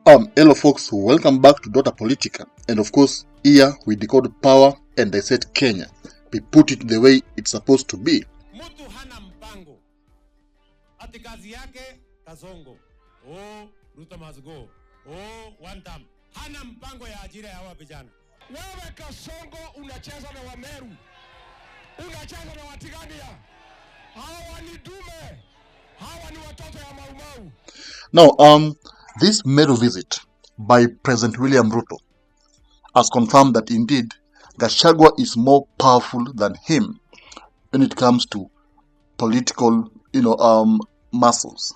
Hello folks, welcome back to Dota Politica, and of course here we decode power and dissect Kenya. We put it the way it's supposed to be. Mtu hana mpango. Ati kazi yake Kasongo. Oh, Ruto must go. Oh, Wantam. Hana mpango ya ajira ya hawa vijana. Wewe Kasongo unacheza na Wameru. Unacheza na Watigania. Hawa ni dume. Hawa ni watoto ya Maumau. Now, this Meru visit by President William Ruto has confirmed that indeed Gashagua is more powerful than him when it comes to political, muscles.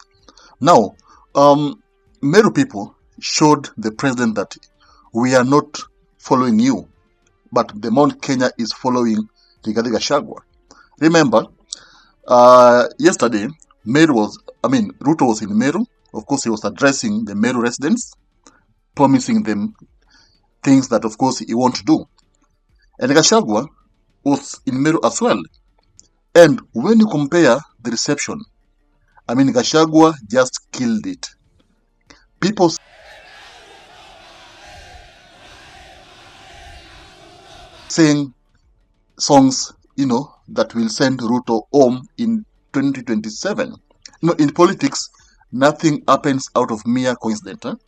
Now, Meru people showed the president that we are not following you, but the Mount Kenya is following Rigathi Gachagua. Remember, yesterday, Ruto was in Meru. Of course, he was addressing the Meru residents, promising them things that, of course, he wants to do. And Gashagua was in Meru as well. And when you compare the reception, Gachagua just killed it. People saying songs, that will send Ruto home in 2027. In politics, nothing happens out of mere coincidence.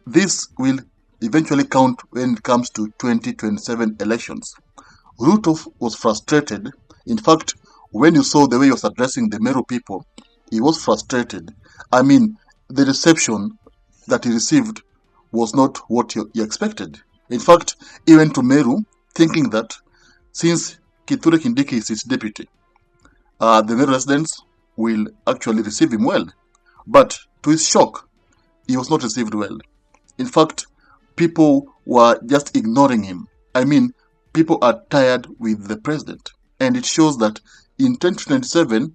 This will eventually count when it comes to 2027 elections. Ruto was frustrated. In fact, when you saw the way he was addressing the Meru people, he was frustrated. The reception that he received was not what you expected. In fact, he went to Meru thinking that since Kithure Kindiki is his deputy, the Meru residents will actually receive him well. But to his shock, he was not received well. In fact, people were just ignoring him. People are tired with the president. And it shows that in 2027,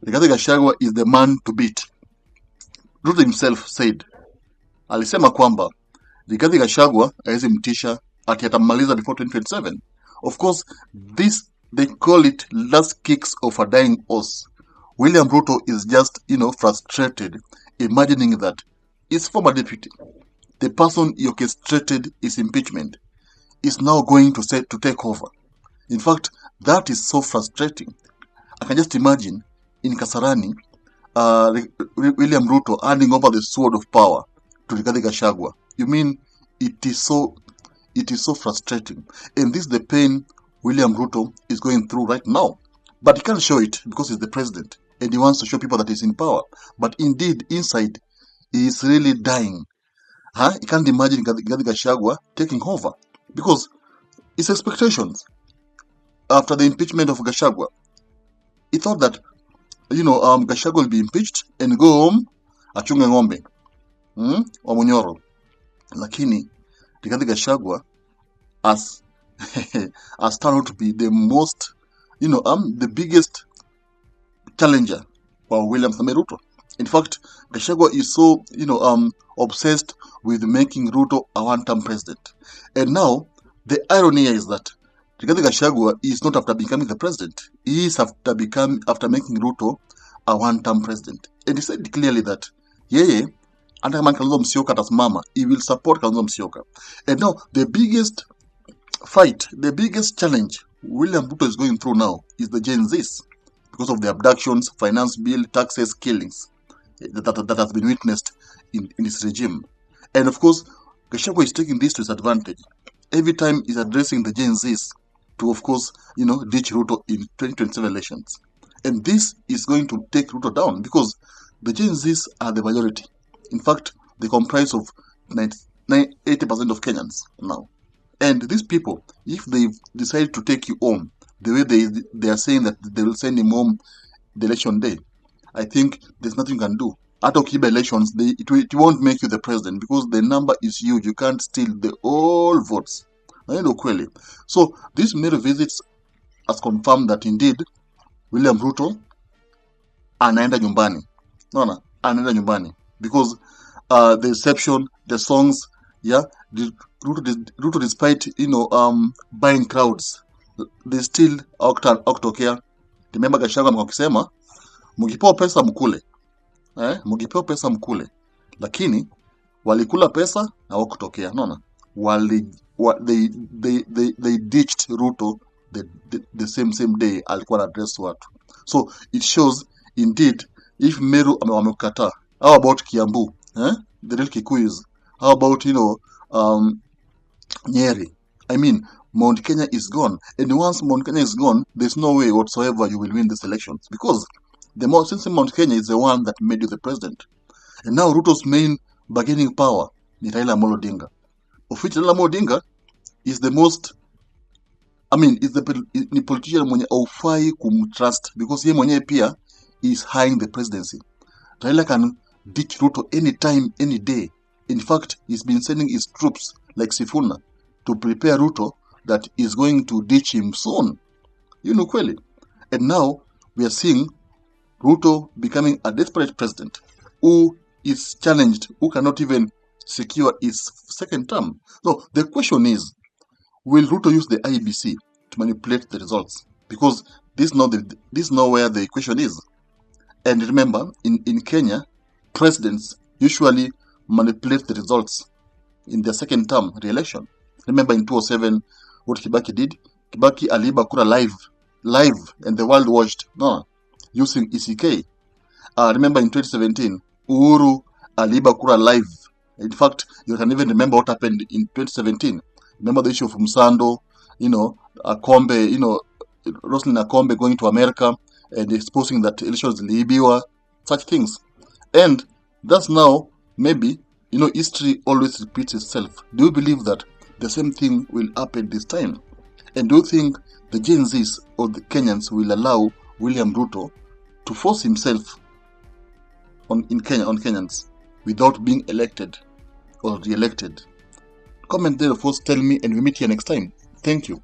Rigathi Gachagua is the man to beat. Ruto himself said, alisema kwamba Rigathi Gachagua hawezi mtisha ati atamaliza before 2027. Of course, this, they call it last kicks of a dying horse. William Ruto is just, frustrated, imagining that his former deputy, the person he orchestrated his impeachment, is now going to take over. In fact, that is so frustrating. I can just imagine in Kasarani, William Ruto handing over the sword of power to Rigathi Gachagua. It is so frustrating. And this is the pain William Ruto is going through right now. But he can't show it because he's the president. And he wants to show people that he's in power. But indeed, inside, he is really dying. He can't imagine Rigathi Gachagua taking over. Because his expectations after the impeachment of Gashagua, he thought that, Gachagua will be impeached and go home, achunge ng'ombe, wa Munyoro. Lakini, Rigathi Gachagua has turned out to be the most, the biggest challenger for William Ruto. In fact, Gachagua is so, obsessed with making Ruto a one-term president. And now, the irony is that Rigathi Gachagua is not after becoming the president. He is after making Ruto a one-term president. And he said clearly that, hata kama Kalonzo Musyoka atasimama, he will support Kalonzo Musyoka. And now, the biggest fight, the biggest challenge William Ruto is going through now is the Gen Zs, because of the abductions, finance bill, taxes, killings that has been witnessed in this regime. And of course, Gachagua is taking this to his advantage. Every time he's addressing the Gen Zs to, of course, ditch Ruto in 2027 elections. And this is going to take Ruto down because the Gen Zs are the majority. In fact, they comprise of 80% of Kenyans now. And these people, if they decide to take you home, the way they are saying that they will send him home the election day, I think there's nothing you can do. Out of Kiba elections, it won't make you the president because the number is huge. You can't steal the all votes. So this Meru visits has confirmed that indeed William Ruto anaenda nyumbani. Anaenda nyumbani because the reception, the songs, Ruto despite buying crowds, they still hawakutokea. Remember Gachagua akisema mkipewa pesa mkule. Mkipewa pesa mkule. Lakini walikula pesa na hawakutokea. Unaona, they ditched Ruto the same day alikuwa na address watu. So it shows indeed if Meru wamekataa. How about Kiambu, the real Kikuyus? How about Nyeri? I mean, Mount Kenya is gone, and once Mount Kenya is gone, there's no way whatsoever you will win these elections, because since Mount Kenya is the one that made you the president, and now Ruto's main bargaining power ni Raila Amolo Odinga, of which Raila Amolo Odinga is the most, is the politician mwenye aufai kumtrust, because ye mwenye pia is high the presidency. Raila can ditch Ruto anytime, any day. In fact, he's been sending his troops like Sifuna to prepare Ruto that is going to ditch him soon. Kweli. And now we are seeing Ruto becoming a desperate president who is challenged, who cannot even secure his second term. So the question is, will Ruto use the IEBC to manipulate the results? Because this is not where the question is. And remember, in Kenya, presidents usually manipulate the results in their second term re-election. Remember in 2007, what Kibaki did? Kibaki aliiba kura live, and the world watched, using ECK. Remember in 2017, Uhuru aliiba kura live. In fact, you can even remember what happened in 2017. Remember the issue of Msando, Akombe, Roslyn Akombe going to America and exposing that elections liibiwa, such things. And that's now, maybe, history always repeats itself. Do you believe that the same thing will happen this time? And do you think the Gen Zs or the Kenyans will allow William Ruto to force himself on Kenyans without being elected or re-elected? Comment there, of course, tell me, and we meet here next time. Thank you.